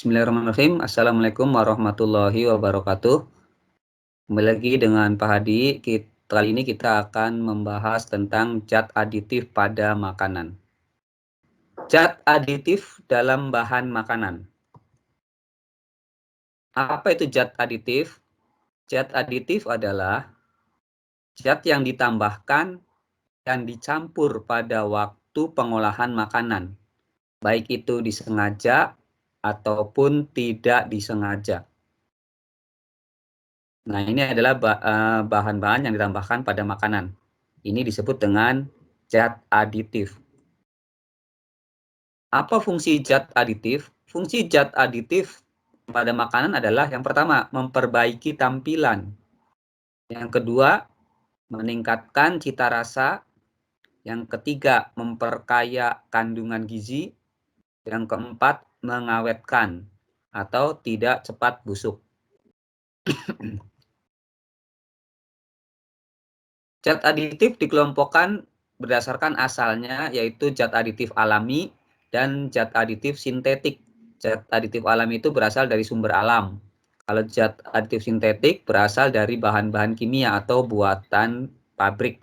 Bismillahirrahmanirrahim. Assalamualaikum warahmatullahi wabarakatuh. Kembali lagi dengan Pak Hadi. Kali ini kita akan membahas tentang zat aditif pada makanan. Zat aditif dalam bahan makanan. Apa itu zat aditif? Zat aditif adalah zat yang ditambahkan dan dicampur pada waktu pengolahan makanan, baik itu disengaja ataupun tidak disengaja. Nah, ini adalah bahan-bahan yang ditambahkan pada makanan. Ini disebut dengan zat aditif. Apa fungsi zat aditif? Fungsi zat aditif pada makanan adalah yang pertama, memperbaiki tampilan. Yang kedua, meningkatkan cita rasa. Yang ketiga, memperkaya kandungan gizi. Yang keempat, mengawetkan atau tidak cepat busuk. Zat aditif dikelompokkan berdasarkan asalnya, yaitu zat aditif alami dan zat aditif sintetik. Zat aditif alami itu berasal dari sumber alam. Kalau zat aditif sintetik berasal dari bahan-bahan kimia atau buatan pabrik.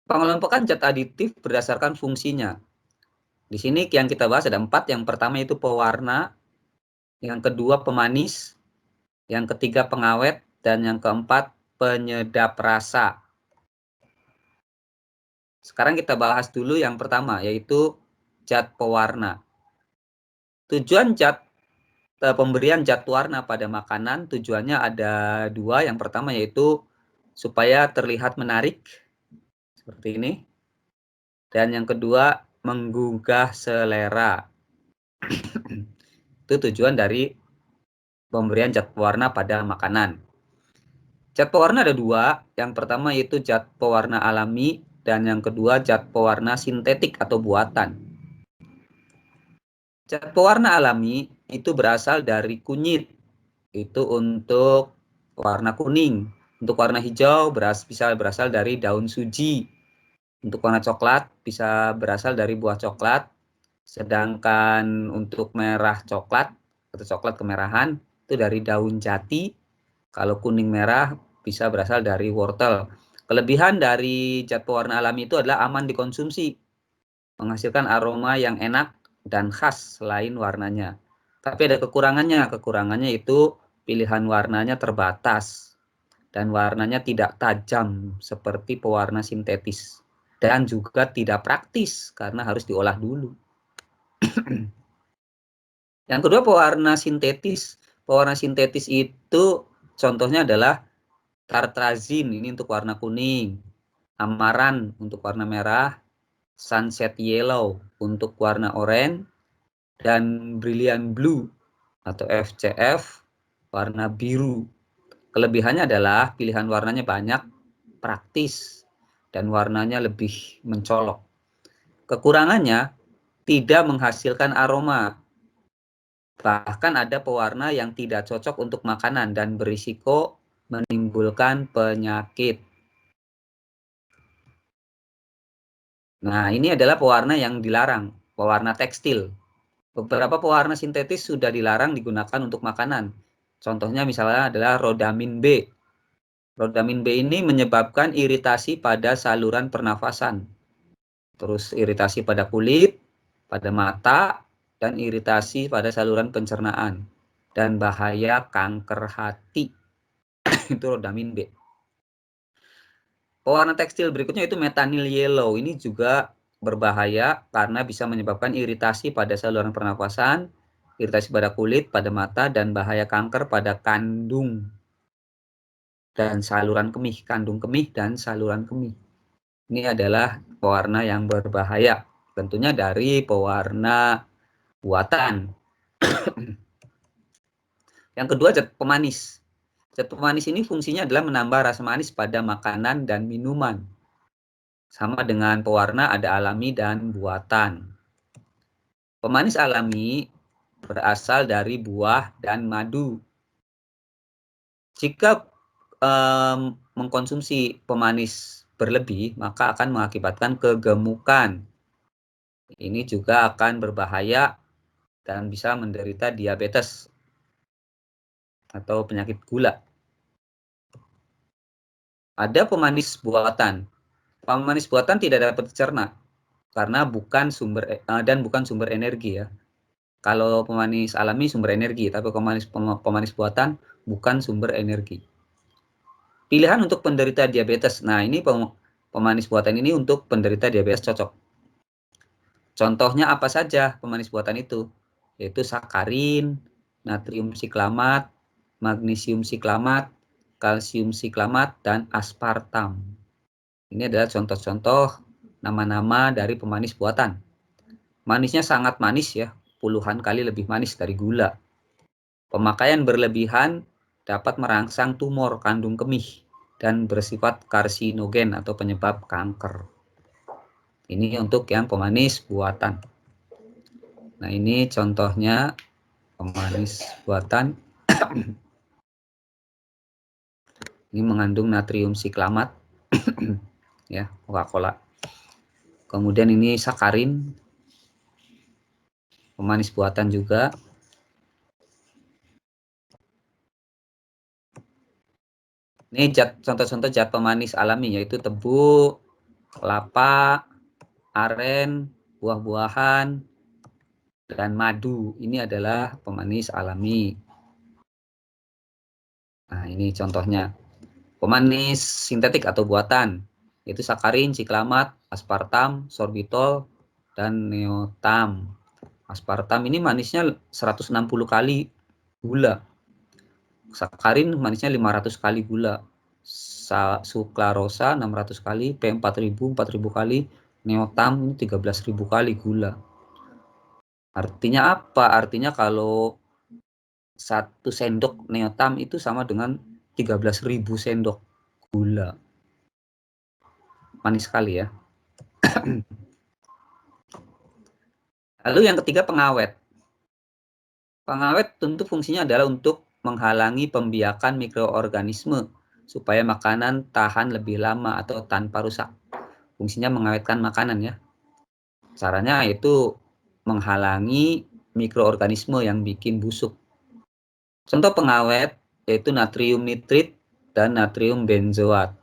Pengelompokan zat aditif berdasarkan fungsinya. Di sini yang kita bahas ada 4. Yang pertama itu pewarna, yang kedua pemanis, yang ketiga pengawet, dan yang keempat penyedap rasa. Sekarang kita bahas dulu yang pertama, yaitu zat pewarna. Tujuan pemberian zat warna pada makanan, tujuannya ada 2. Yang pertama yaitu supaya terlihat menarik, seperti ini. Dan yang kedua, menggugah selera. Itu tujuan dari pemberian zat pewarna pada makanan. Zat pewarna ada 2. Yang pertama yaitu zat pewarna alami, dan yang kedua zat pewarna sintetik atau buatan. Zat pewarna alami itu berasal dari kunyit. Itu untuk warna kuning. Untuk warna hijau bisa berasal dari daun suji. Untuk warna coklat bisa berasal dari buah coklat. Sedangkan untuk merah coklat atau coklat kemerahan itu dari daun jati. Kalau kuning merah bisa berasal dari wortel. Kelebihan dari zat pewarna alami itu adalah aman dikonsumsi, menghasilkan aroma yang enak dan khas selain warnanya. Tapi ada kekurangannya. Kekurangannya itu pilihan warnanya terbatas dan warnanya tidak tajam seperti pewarna sintetis. Dan juga tidak praktis karena harus diolah dulu. Yang kedua, pewarna sintetis. Pewarna sintetis itu contohnya adalah tartrazin, ini untuk warna kuning, amaran untuk warna merah, sunset yellow untuk warna oranye, dan brilliant blue atau FCF warna biru. Kelebihannya adalah pilihan warnanya banyak, praktis, dan warnanya lebih mencolok. Kekurangannya tidak menghasilkan aroma. Bahkan ada pewarna yang tidak cocok untuk makanan dan berisiko menimbulkan penyakit. Nah, ini adalah pewarna yang dilarang, pewarna tekstil. Beberapa pewarna sintetis sudah dilarang digunakan untuk makanan. Contohnya misalnya adalah rodamin B. Rodamin B ini menyebabkan iritasi pada saluran pernafasan. Terus iritasi pada kulit, pada mata, dan iritasi pada saluran pencernaan. Dan bahaya kanker hati. Itu rodamin B. Pewarna tekstil berikutnya itu metanyl yellow. Ini juga berbahaya karena bisa menyebabkan iritasi pada saluran pernafasan, iritasi pada kulit, pada mata, dan bahaya kanker pada kandung dan saluran kemih, kandung kemih dan saluran kemih. Ini adalah pewarna yang berbahaya. Tentunya dari pewarna buatan. Yang kedua, zat pemanis. Zat pemanis ini fungsinya adalah menambah rasa manis pada makanan dan minuman. Sama dengan pewarna ada alami dan buatan. Pemanis alami berasal dari buah dan madu. Jika mengkonsumsi pemanis berlebih, maka akan mengakibatkan kegemukan. Ini juga akan berbahaya dan bisa menderita diabetes atau penyakit gula. Ada pemanis buatan. Pemanis buatan tidak dapat dicerna karena bukan sumber energi ya. Kalau pemanis alami sumber energi, tapi pemanis buatan bukan sumber energi. Pilihan untuk penderita diabetes. Nah, ini pemanis buatan ini untuk penderita diabetes cocok. Contohnya apa saja pemanis buatan itu? Yaitu sakarin, natrium siklamat, magnesium siklamat, kalsium siklamat, dan aspartam. Ini adalah contoh-contoh nama-nama dari pemanis buatan. Manisnya sangat manis ya, puluhan kali lebih manis dari gula. Pemakaian berlebihan dapat merangsang tumor kandung kemih dan bersifat karsinogen atau penyebab kanker. Ini untuk yang pemanis buatan. Nah, ini contohnya pemanis buatan. Ini mengandung natrium siklamat ya, Coca-Cola. Kemudian ini sakarin, pemanis buatan juga. Ini contoh-contoh zat pemanis alami yaitu tebu, kelapa, aren, buah-buahan, dan madu. Ini adalah pemanis alami. Nah, ini contohnya. Pemanis sintetik atau buatan, yaitu sakarin, siklamat, aspartam, sorbitol, dan neotam. Aspartam ini manisnya 160 kali gula. Sakarin manisnya 500 kali gula. Suklarosa 600 kali, P4000 4000 kali, neotam ini 13.000 kali gula. Artinya apa? Artinya kalau 1 sendok neotam itu sama dengan 13.000 sendok gula. Manis sekali ya. Lalu yang ketiga pengawet. Pengawet tentu fungsinya adalah untuk menghalangi pembiakan mikroorganisme supaya makanan tahan lebih lama atau tanpa rusak. Fungsinya mengawetkan makanan ya. Caranya yaitu menghalangi mikroorganisme yang bikin busuk. Contoh pengawet yaitu natrium nitrit dan natrium benzoat.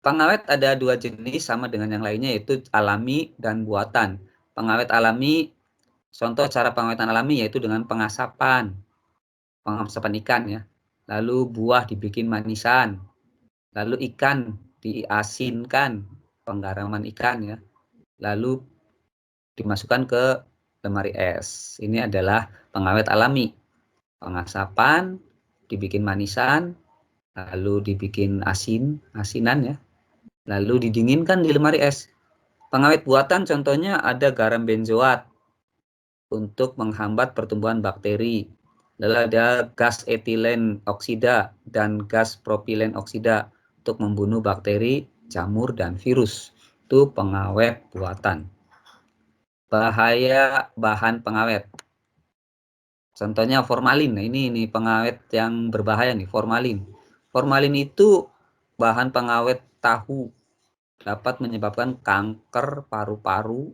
Pengawet ada 2 jenis sama dengan yang lainnya yaitu alami dan buatan. Pengawet alami, contoh cara pengawetan alami yaitu dengan pengasapan ikan ya. Lalu buah dibikin manisan. Lalu ikan diasinkan, penggaraman ikan ya. Lalu dimasukkan ke lemari es. Ini adalah pengawet alami. Pengasapan, dibikin manisan, lalu dibikin asinan ya. Lalu didinginkan di lemari es. Pengawet buatan contohnya ada garam benzoat untuk menghambat pertumbuhan bakteri. Lalu ada gas etilen oksida dan gas propilen oksida untuk membunuh bakteri, jamur, dan virus. Itu pengawet buatan. Bahaya bahan pengawet. Contohnya formalin. Nah, ini pengawet yang berbahaya nih, formalin. Formalin itu bahan pengawet tahu, dapat menyebabkan kanker paru-paru,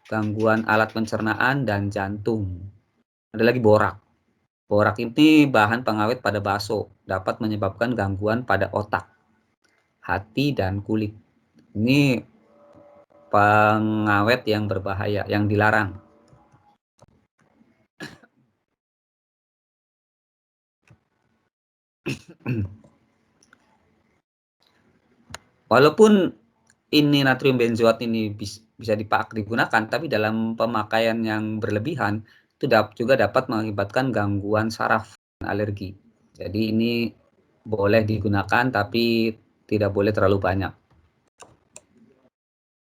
gangguan alat pencernaan, dan jantung. Ada lagi borak. Borak ini bahan pengawet pada bakso, dapat menyebabkan gangguan pada otak, hati, dan kulit. Ini pengawet yang berbahaya, yang dilarang. Walaupun ini natrium benzoat ini bisa digunakan, tapi dalam pemakaian yang berlebihan itu juga dapat mengakibatkan gangguan saraf dan alergi. Jadi ini boleh digunakan tapi tidak boleh terlalu banyak.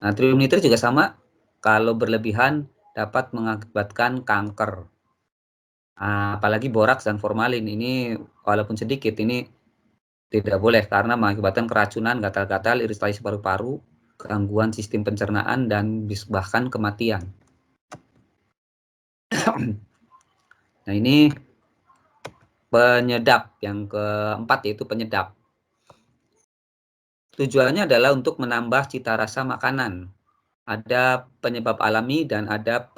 Natrium nitrit juga sama, kalau berlebihan dapat mengakibatkan kanker. Apalagi boraks dan formalin ini walaupun sedikit ini tidak boleh karena mengakibatkan keracunan, gatal-gatal, iritasi paru-paru, gangguan sistem pencernaan, dan bahkan kematian. Nah, ini penyedap. Yang keempat yaitu penyedap. Tujuannya adalah untuk menambah cita rasa makanan. Ada penyebab alami dan ada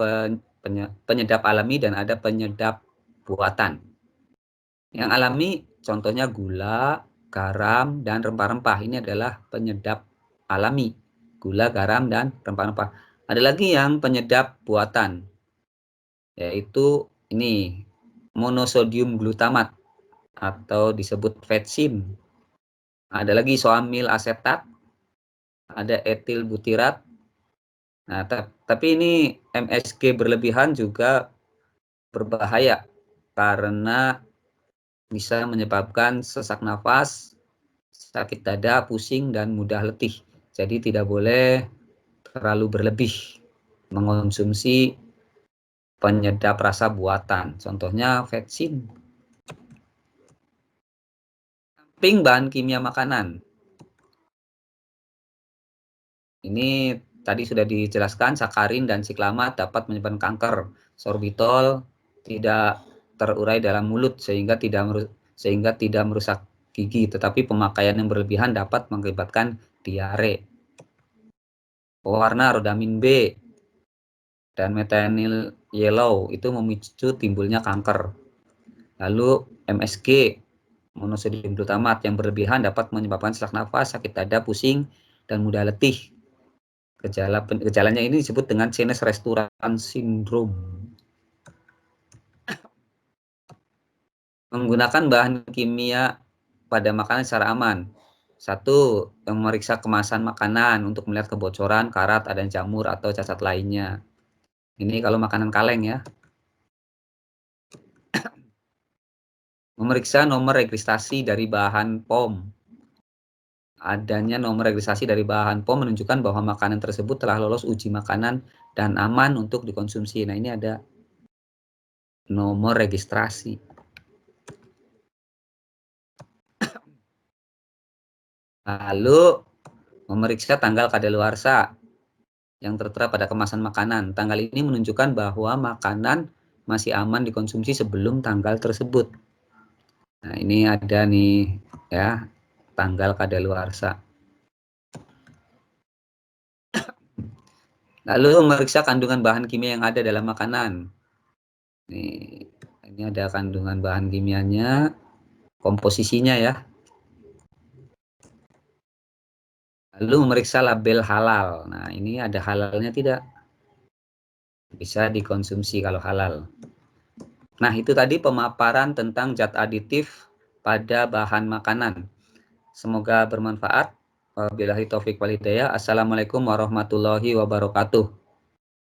penyedap alami dan ada penyedap buatan. Yang alami contohnya gula, garam, dan rempah-rempah. Ini adalah penyedap alami. Gula, garam, dan rempah-rempah. Ada lagi yang penyedap buatan, yaitu ini monosodium glutamat atau disebut vetsim. Ada lagi isoamil asetat, ada etil butirat. Nah, tapi ini MSG berlebihan juga berbahaya karena bisa menyebabkan sesak nafas, sakit dada, pusing, dan mudah letih. Jadi tidak boleh terlalu berlebih mengonsumsi penyedap rasa buatan. Contohnya vetsin. Samping bahan kimia makanan. Ini tadi sudah dijelaskan, sakarin dan siklamat dapat menyebabkan kanker. Sorbitol tidak terurai dalam mulut sehingga tidak merusak gigi, tetapi pemakaian yang berlebihan dapat mengakibatkan diare. Pewarna rodamin B dan methyl yellow itu memicu timbulnya kanker. Lalu MSG, monosodium glutamat yang berlebihan dapat menyebabkan sesak nafas, sakit dada, pusing, dan mudah letih. Gejalanya ini disebut dengan sinus restoran syndrome. Menggunakan bahan kimia pada makanan secara aman. Satu, memeriksa kemasan makanan untuk melihat kebocoran, karat, ada jamur, atau cacat lainnya. Ini kalau makanan kaleng ya. Memeriksa nomor registrasi dari bahan POM. Adanya nomor registrasi dari bahan POM menunjukkan bahwa makanan tersebut telah lolos uji makanan dan aman untuk dikonsumsi. Nah, ini ada nomor registrasi. Lalu memeriksa tanggal kadaluarsa yang tertera pada kemasan makanan. Tanggal ini menunjukkan bahwa makanan masih aman dikonsumsi sebelum tanggal tersebut. Nah, ini ada nih ya, tanggal kadaluarsa. Lalu memeriksa kandungan bahan kimia yang ada dalam makanan. Ini ada kandungan bahan kimianya, komposisinya ya. Lalu memeriksa label halal. Nah, ini ada halalnya tidak? Bisa dikonsumsi kalau halal. Nah, itu tadi pemaparan tentang zat aditif pada bahan makanan. Semoga bermanfaat. Wabillahi taufiq wal hidayah. Assalamualaikum warahmatullahi wabarakatuh.